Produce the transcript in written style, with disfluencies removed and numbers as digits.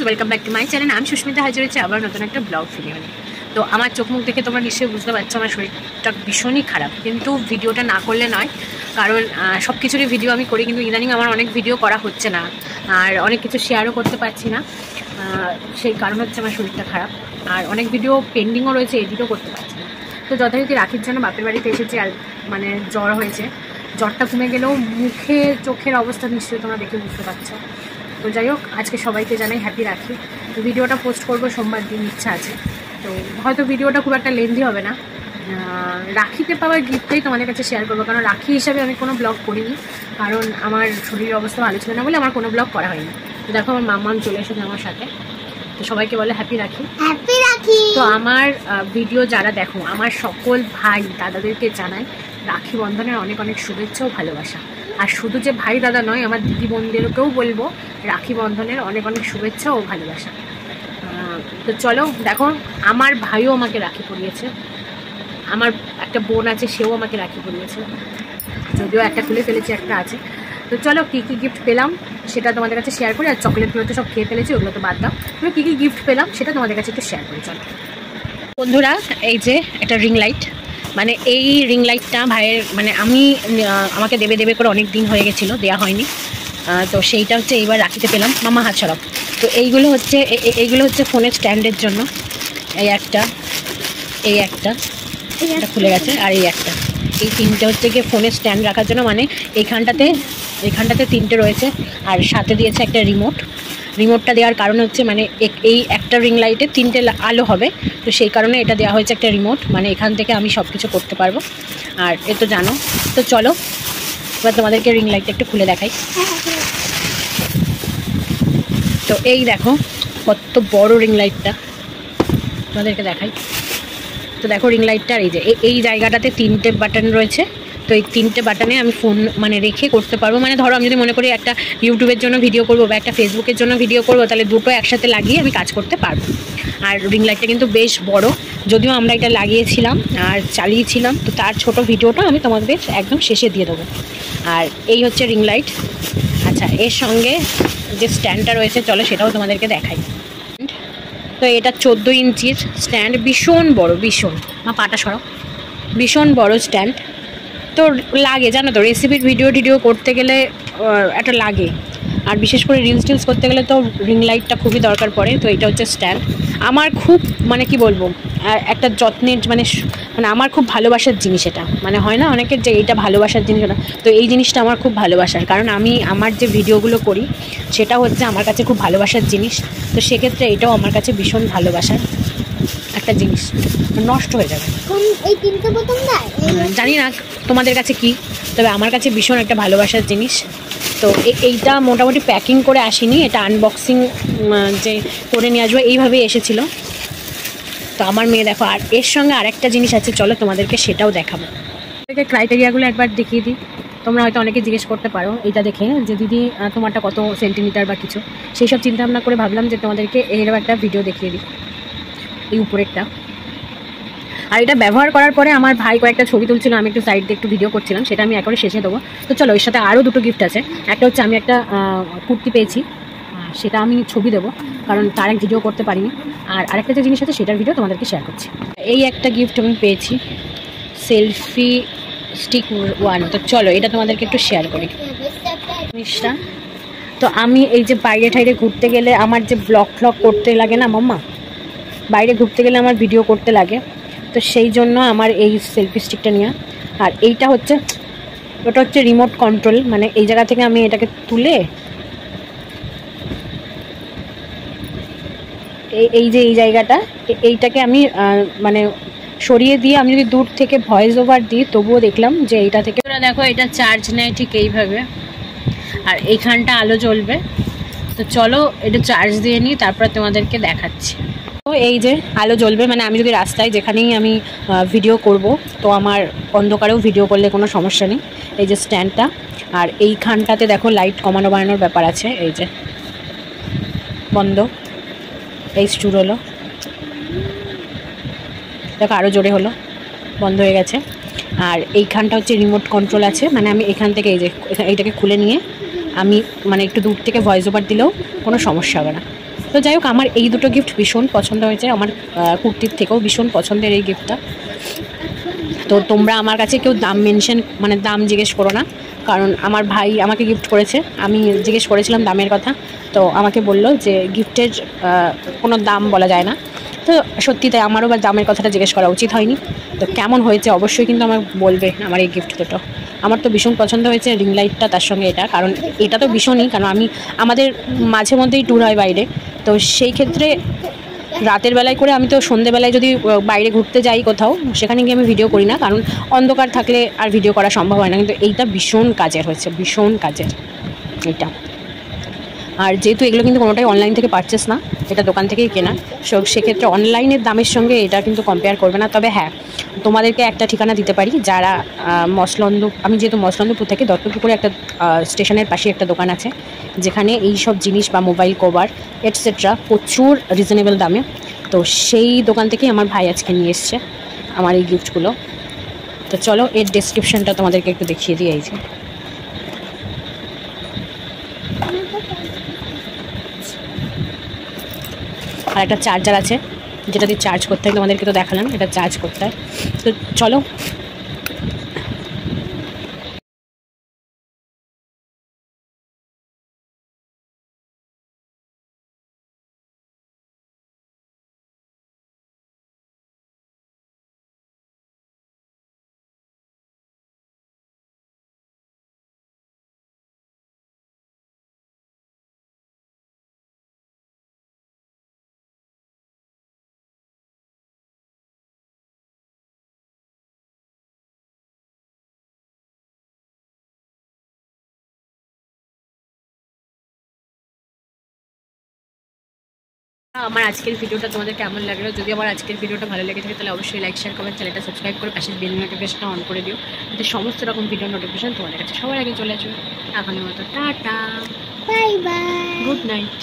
Welcome back to my channel. আমি সুস্মিতা হাজির হয়েছি আবার নতুন একটা ব্লগ ভিডিও নিয়ে। তো আমার চোখ মুখ দেখে তোমরা নিশ্চয়ই বুঝতে পারছো আমার শরীরটা ভীষণই খারাপ, কিন্তু ভিডিওটা না করলে নয়, কারণ সব কিছুরই ভিডিও আমি করি, কিন্তু ইদানিং আমার অনেক ভিডিও করা হচ্ছে না আর অনেক কিছু শেয়ারও করতে পারছি না। সেই কারণ হচ্ছে আমার শরীরটা খারাপ, আর অনেক ভিডিও পেন্ডিংও রয়েছে, এডিটও করতে পারছি না। তো যথারীতি রাখির জন্য বাপের বাড়িতে এসেছি, আর মানে জ্বর হয়েছে। জ্বরটা কমে গেলেও মুখে চোখের অবস্থা নিশ্চয়ই তোমরা দেখে বুঝতে পারছো। তো যাই হোক, আজকে সবাইকে জানাই হ্যাপি রাখি। তো ভিডিওটা পোস্ট করবো সোমবার দিন, ইচ্ছা আছে। তো হয়তো ভিডিওটা খুব একটা লেন্দি হবে না, রাখিতে পাওয়া গিফটটাই তোমাদের কাছে শেয়ার করবো, কারণ রাখি হিসাবে আমি কোনো ব্লগ করিনি, কারণ আমার শরীরের অবস্থা ভালো ছিল না বলে আমার কোনো ব্লগ করা হয়নি। তো দেখো আমার মাম্মাম চলে এসেছে আমার সাথে। তো সবাইকে বলে হ্যাপি রাখি। হ্যাপি রাখি। তো আমার ভিডিও যারা দেখো, আমার সকল ভাই দাদাদেরকে জানাই রাখি বন্ধনের অনেক অনেক শুভেচ্ছা ও ভালোবাসা। আর শুধু যে ভাই দাদা নয়, আমার দিদি বোনদেরকেও বলবো রাখি বন্ধনের অনেক অনেক শুভেচ্ছা ও ভালোবাসা। তো চলো দেখো, আমার ভাইও আমাকে রাখি পরিয়েছে, আমার একটা বোন আছে সেও আমাকে রাখি পরিয়েছে, যদিও একটা খুলে ফেলেছি, একটা আছে। তো চলো কী কী গিফট পেলাম সেটা তোমাদের কাছে শেয়ার করি। আর চকলেটগুলো তো সব খেয়ে ফেলেছি, ওগুলো তো বাদ দাও। তুমি কী কী গিফট পেলাম সেটা তোমাদের কাছে একটু শেয়ার করি। চলো বন্ধুরা, এই যে একটা রিং লাইট, মানে এই রিং লাইটটা ভাইয়ের, মানে আমাকে দেবে দেবে করে অনেক দিন হয়ে গেছিলো, দেওয়া হয়নি। তো সেইটা হচ্ছে এইবার রাখিতে পেলাম। মামা হাত সরাব। তো এইগুলো হচ্ছে ফোনের স্ট্যান্ডের জন্য। এই একটা এটা খুলে গেছে, আর এই তিনটে হচ্ছে গিয়ে ফোনের স্ট্যান্ড রাখার জন্য, মানে এইখানটাতে তিনটে রয়েছে, আর সাথে দিয়েছে একটা রিমোটটা দেওয়ার কারণ হচ্ছে, মানে এই একটা রিং লাইটে তিনটে আলো হবে, তো সেই কারণে এটা দেওয়া হয়েছে একটা রিমোট, মানে এখান থেকে আমি সব কিছু করতে পারবো। আর এ তো জানো। তো চলো এবার তোমাদেরকে রিং লাইটটা একটু খুলে দেখাই। তো এই দেখো কত বড় রিং লাইটটা, তোমাদেরকে দেখাই। তো দেখো রিং লাইটটা, আর এই জায়গাটাতে তিনটে বাটন রয়েছে। তো এই তিনটে বাটনে আমি ফোন মানে রেখে করতে পারবো। মানে ধরো আমি যদি মনে করি একটা ইউটিউবের জন্য ভিডিও করবো বা একটা ফেসবুকের জন্য ভিডিও করবো, তাহলে দুটো একসাথে লাগিয়ে আমি কাজ করতে পারবো। আর রিং লাইটটা কিন্তু বেশ বড়, যদিও আমরা এটা লাগিয়েছিলাম আর চালিয়েছিলাম, তো তার ছোট ভিডিওটা আমি তোমাদের একদম শেষে দিয়ে দেবো। আর এই হচ্ছে রিং লাইট। আচ্ছা, এর সঙ্গে যে স্ট্যান্ডটা রয়েছে, চলো সেটাও তোমাদেরকে দেখাই। তো এটা 14 ইঞ্চির স্ট্যান্ড, ভীষণ বড়, ভীষণ, পাটা সরাও, ভীষণ বড় স্ট্যান্ড। তো লাগে জানো তো, রেসিপির ভিডিও করতে গেলে একটা লাগে, আর বিশেষ করে রিলস করতে গেলে তো রিং লাইটটা খুবই দরকার পড়ে। তো এটা হচ্ছে স্ট্যান্ড, আমার খুব মানে কি বলবো, একটা যত্নের মানে আমার খুব ভালোবাসার জিনিস এটা। মানে হয় না অনেকের যে এইটা ভালোবাসার জিনিস না, তো এই জিনিসটা আমার খুব ভালোবাসার, কারণ আমি আমার যে ভিডিওগুলো করি সেটা হচ্ছে আমার কাছে খুব ভালোবাসার জিনিস। তো সেক্ষেত্রে এটাও আমার কাছে ভীষণ ভালোবাসার একটা জিনিস, নষ্ট হয়ে যাবে। এই তিনটে বোতাম জানি না তোমাদের কাছে কি, তবে আমার কাছে ভীষণ একটা ভালোবাসার জিনিস। তো এইটা মোটামুটি প্যাকিং করে আসিনি, এটা আনবক্সিং যে করে নিয়ে আসবো এইভাবেই এসেছিলো। তো আমার মেয়ে দেখো, আর এর সঙ্গে আরেকটা জিনিস আছে, চলো তোমাদেরকে সেটাও দেখাবো। ক্রাইটেরিয়াগুলো একবার দেখিয়ে দিই। তোমরা হয়তো অনেকে জিজ্ঞেস করতে পারো এটা দেখে যে দিদি তোমারটা কত সেন্টিমিটার বা কিছু, সেই সব চিন্তা ভাবনা করে ভাবলাম যে তোমাদেরকে এরকম একটা ভিডিও দেখিয়ে দিই, এই উপরেরটা। আর এটা ব্যবহার করার পরে আমার ভাই কয়েকটা ছবি তুলছিল, আমি একটু সাইড দিয়ে একটু ভিডিও করছিলাম, সেটা আমি একবারে শেষে দেবো। তো চলো, এর সাথে আরও দুটো গিফট আছে। একটা হচ্ছে আমি একটা কুর্তি পেয়েছি, সেটা আমি ছবি দেবো, কারণ তার এক ভিডিও করতে পারিনি। আর আরেকটা যে জিনিস আছে সেটার ভিডিও তোমাদেরকে শেয়ার করছি। এই একটা গিফট আমি পেয়েছি, সেলফি স্টিক 1। তো চলো এটা তোমাদেরকে একটু শেয়ার করি জিনিসটা। তো আমি এই যে বাইরে ঠাইরে ঘুরতে গেলে আমার যে ব্লগ করতে লাগে না মাম্মা, বাইরে ঘুরতে গেলে আমার ভিডিও করতে লাগে, তো সেই জন্য আমার এই সেলফি স্টিকটা নেওয়া। আর এইটা হচ্ছে, ওটা হচ্ছে রিমোট কন্ট্রোল, মানে এই জায়গা থেকে আমি এটাকে তুলে এই যে এই জায়গাটা, এইটাকে আমি মানে সরিয়ে দিয়ে আমি যদি দূর থেকে ভয়েস ওভার দিই, তবুও দেখলাম যে এইটা থেকে দেখো এটা চার্জ নেয় ঠিক এইভাবে, আর এইখানটা আলো জ্বলবে। তো চলো এটা চার্জ দিয়ে নিই, তারপর তোমাদেরকে দেখাচ্ছি। তো এই যে আলো জ্বলবে, মানে আমি যদি রাস্তায় যেখানেই আমি ভিডিও করব, তো আমার অন্ধকারেও ভিডিও করলে কোনো সমস্যা নেই। এই যে স্ট্যান্ডটা, আর এইখানটাতে দেখো লাইট কমানো বাড়ানোর ব্যাপার আছে। এই যে বন্ধ, এই স্টুর হলো, দেখো আরও জোরে হলো, বন্ধ হয়ে গেছে। আর এইখানটা হচ্ছে রিমোট কন্ট্রোল আছে, মানে আমি এখান থেকে এই যে এইটাকে খুলে নিয়ে আমি মানে একটু দূর থেকে ভয়েস ওভার দিলেও কোনো সমস্যা হবে না। তো যাই হোক, আমার এই দুটো গিফট ভীষণ পছন্দ হয়েছে, আমার কুর্তির থেকেও ভীষণ পছন্দের এই গিফটটা। তো তোমরা আমার কাছে কেউ দাম মানে দাম জিজ্ঞেস করো না, কারণ আমার ভাই আমাকে গিফট করেছে। আমি জিজ্ঞেস করেছিলাম দামের কথা, তো আমাকে বলল যে গিফটের কোনো দাম বলা যায় না। তো সত্যি তাই, আমারও বা দামের কথাটা জিজ্ঞেস করা উচিত হয়নি। তো কেমন হয়েছে অবশ্যই কিন্তু আমার বলবে আমার এই গিফট দুটো। আমার তো ভীষণ পছন্দ হয়েছে রিং লাইটটা, তার সঙ্গে এটা, কারণ এটা তো ভীষণই, কারণ আমাদের মাঝে মধ্যেই ট্যুর হয় বাইরে, তো সেই ক্ষেত্রে রাতের বেলায় করে আমি তো সন্ধেবেলায় যদি বাইরে ঘুরতে যাই কোথাও, সেখানে গিয়ে আমি ভিডিও করি না, কারণ অন্ধকার থাকলে আর ভিডিও করা সম্ভব হয় না। কিন্তু এইটা ভীষণ কাজের হয়েছে, ভীষণ কাজের এইটা। আর যেহেতু এগুলো কিন্তু কোনোটাই অনলাইন থেকে পারচেস না, এটা দোকান থেকেই কেনা, সেক্ষেত্রে অনলাইনের দামের সঙ্গে এটা কিন্তু কম্পেয়ার করবে না। তবে হ্যাঁ, তোমাদেরকে একটা ঠিকানা দিতে পারি, যারা আমি যেহেতু মসলন্দপুর থেকে, দত্তপুকুরে একটা স্টেশনের পাশে একটা দোকান আছে, যেখানে এই সব জিনিস বা মোবাইল কভার এটসেট্রা প্রচুর রিজনেবল দামে। তো সেই দোকান থেকেই আমার ভাই আজকে নিয়ে এসছে আমার এই গিফটগুলো। তো চলো এর ডেসক্রিপশানটা তোমাদেরকে একটু দেখিয়ে দিয়ে এই যে, আর একটা চার্জার আছে যেটা দিয়ে চার্জ করতে হয়, তোমাদেরকে তো দেখালাম এটা চার্জ করতে হয়। তো চলো আমার আজকের ভিডিওটা তোমাদের কেমন লাগলো। যদি আমার আজকের ভিডিওটা ভালো লেগে থাকে তাহলে অবশ্যই লাইক শেয়ার কমেন্ট, চ্যানেলটা সাবস্ক্রাইব করে পাশের বেল নোটিফিকেশনটা অন করে দিও, যাতে সমস্ত রকম ভিডিও নোটিফিকেশন তোমাদের কাছে সবার আগে চলে আসবে। এখনের মতো tata, bye bye, good night.